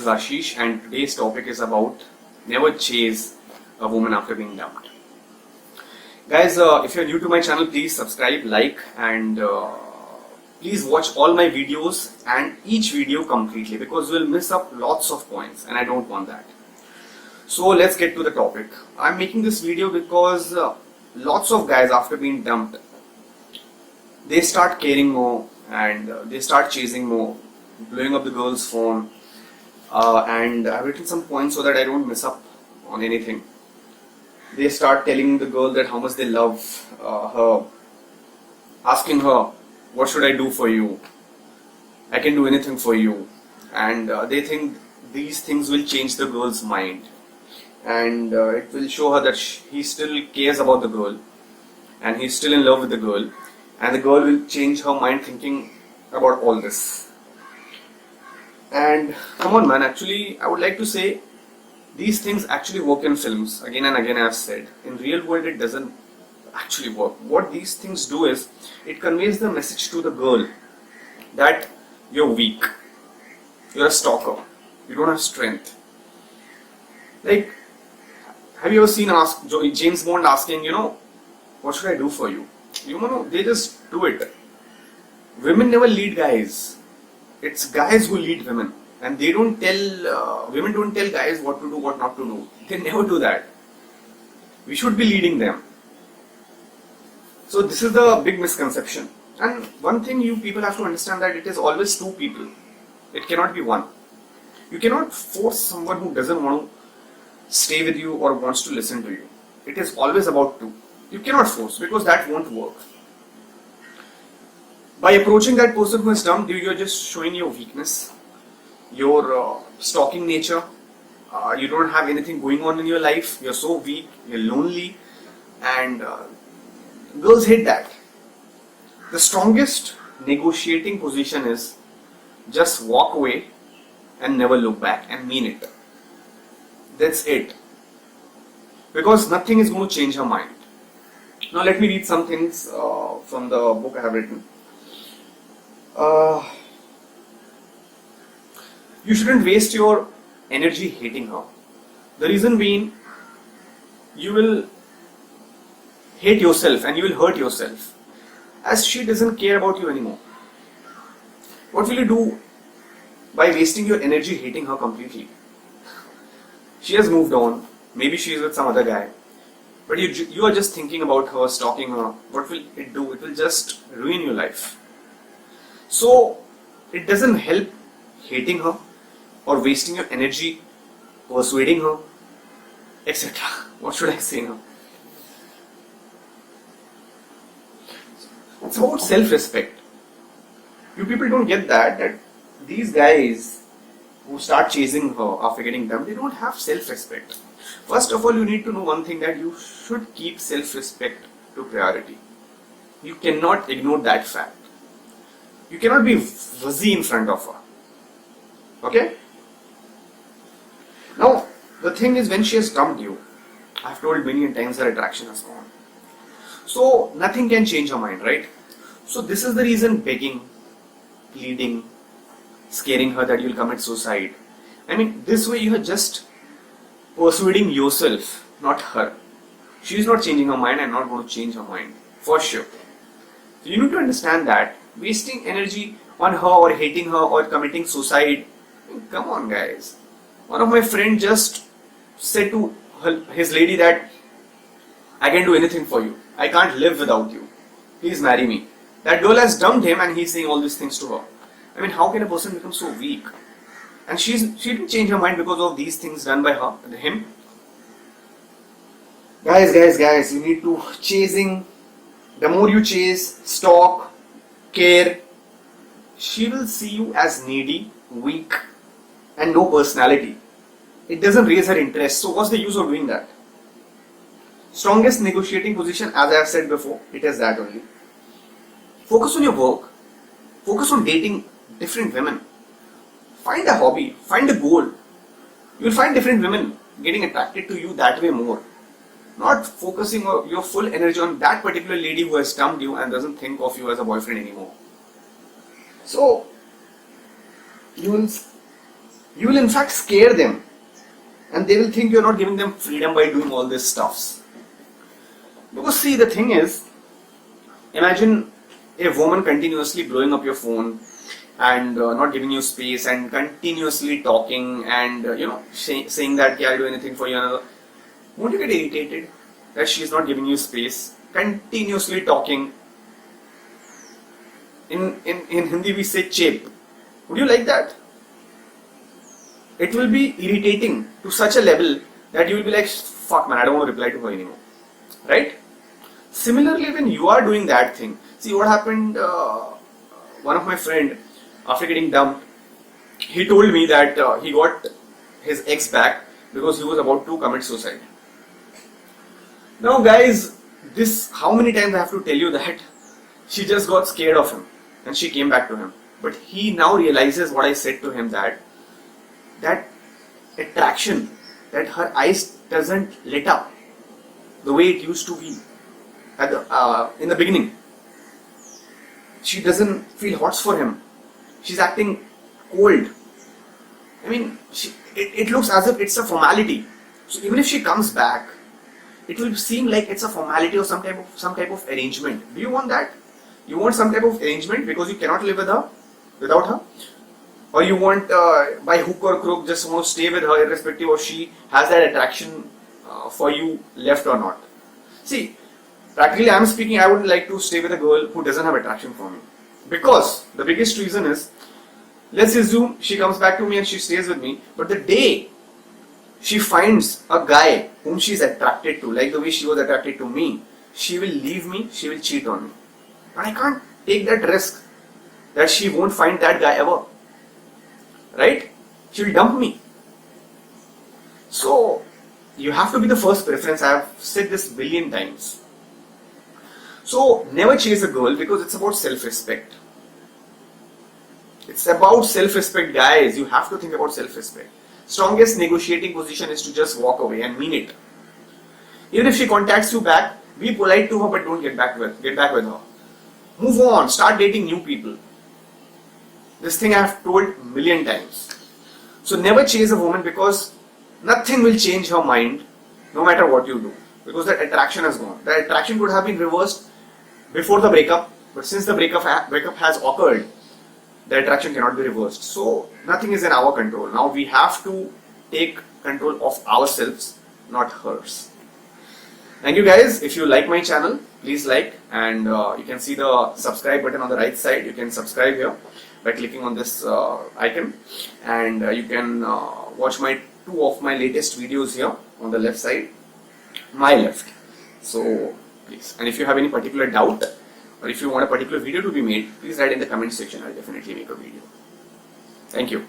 is Ashish, and today's topic is about never chase a woman after being dumped. Guys, if you're new to my channel, please subscribe, like, and please watch all my videos and each video completely, because you'll miss up lots of points and I don't want that. So let's get to the topic. I'm making this video because lots of guys after being dumped, they start caring more and they start chasing more, blowing up the girl's phone, and I've written some points so that I don't miss up on anything. They start telling the girl that how much they love her, asking her, what should I do for you? I can do anything for you. And they think these things will change the girl's mind, and it will show her that he still cares about the girl and he's still in love with the girl, and the girl will change her mind thinking about all this. And come on man, actually I would like to say these things actually work in films. Again and again I have said, in real world it doesn't actually work. What these things do is, it conveys the message to the girl that you're weak, you're a stalker, you don't have strength. Like, have you ever seen James Bond asking, what should I do for you? They just do it. Women never lead guys. It's guys who lead women, and they don't tell, women don't tell guys what to do, what not to do. They never do that. We should be leading them. So this is the big misconception. And one thing you people have to understand, that it is always two people. It cannot be one. You cannot force someone who doesn't want to stay with you or wants to listen to you. It is always about two. You cannot force, because that won't work. By approaching that person who has dumped you, you're just showing your weakness, your stalking nature. You don't have anything going on in your life. You're so weak, you're lonely, and girls hate that. The strongest negotiating position is just walk away and never look back and mean it. That's it. Because nothing is going to change her mind. Now let me read some things from the book I have written. You shouldn't waste your energy hating her. The reason being, you will hate yourself and you will hurt yourself, as she doesn't care about you anymore. What will you do by wasting your energy hating her completely? She has moved on, maybe she is with some other guy, but you are just thinking about her, stalking her. What will it do? It will just ruin your life. So it doesn't help hating her or wasting your energy persuading her, etc. What should I say now? It's about self-respect. You people don't get that these guys who start chasing her after getting dumped, they don't have self-respect. First of all, you need to know one thing, that you should keep self-respect to priority. You cannot ignore that fact. You cannot be fuzzy in front of her. Okay? Now, the thing is, when she has dumped you, I've told many times her attraction has gone. So, nothing can change her mind, right? So, this is the reason begging, pleading, scaring her that you'll commit suicide. I mean, this way you are just persuading yourself, not her. She is not changing her mind and not going to change her mind, for sure. So, you need to understand that wasting energy on her or hating her or committing suicide, I mean, come on guys. One of my friends just said to his lady that I can do anything for you. I can't live without you. Please marry me. That girl has dumped him and he's saying all these things to her. I mean, how can a person become so weak? And she didn't change her mind because of these things done by him. Guys, you need to chasing. The more you chase, stalk, care, she will see you as needy, weak, and no personality. It doesn't raise her interest. So what's the use of doing that? Strongest negotiating position, as I have said before, it is that only. Focus on your work. Focus on dating different women. Find a hobby. Find a goal. You will find different women getting attracted to you that way more. Not focusing your full energy on that particular lady who has dumped you and doesn't think of you as a boyfriend anymore. So, you will you will in fact scare them, and they will think you're not giving them freedom by doing all this stuffs. Because see, the thing is, imagine a woman continuously blowing up your phone and not giving you space and continuously talking and saying that, yeah, I'll do anything for you. Another, won't you get irritated that she's not giving you space, continuously talking? In Hindi we say chep. Would you like that? It will be irritating to such a level that you will be like, fuck man, I don't want to reply to her anymore. Right? Similarly, when you are doing that thing, see what happened, one of my friend, after getting dumped, he told me that he got his ex back because he was about to commit suicide. Now guys, this, how many times I have to tell you that she just got scared of him and she came back to him. But he now realizes what I said to him, that attraction, that her eyes doesn't lit up the way it used to be at in the beginning. She doesn't feel hots for him. She's acting cold. I mean, it looks as if it's a formality. So even if she comes back, it will seem like it's a formality or some type of arrangement. Do you want that? You want some type of arrangement because you cannot live without her? Or you want, by hook or crook, just want to stay with her irrespective of she has that attraction for you left or not? See, practically I'm speaking, I would like to stay with a girl who doesn't have attraction for me. Because the biggest reason is, let's assume she comes back to me and she stays with me, but the day she finds a guy whom she's attracted to, like the way she was attracted to me, she will leave me, she will cheat on me. But I can't take that risk that she won't find that guy ever. Right? She will dump me. So, you have to be the first preference. I have said this a billion times. So, never chase a girl because it's about self-respect. It's about self-respect, guys. You have to think about self-respect. Strongest negotiating position is to just walk away and mean it. Even if she contacts you back, be polite to her but don't get back with her. Move on. Start dating new people. This thing I have told a million times. So never chase a woman because nothing will change her mind no matter what you do. Because that attraction has gone. That attraction could have been reversed before the breakup, but since the breakup has occurred, the attraction cannot be reversed. So nothing is in our control. Now we have to take control of ourselves, not hers. Thank you guys. If you like my channel, please like, and you can see the subscribe button on the right side. You can subscribe here by clicking on this icon, and you can watch two of my latest videos here on the left side, my left. So please, and if you have any particular doubt or if you want a particular video to be made, please write in the comment section. I'll definitely make a video. Thank you.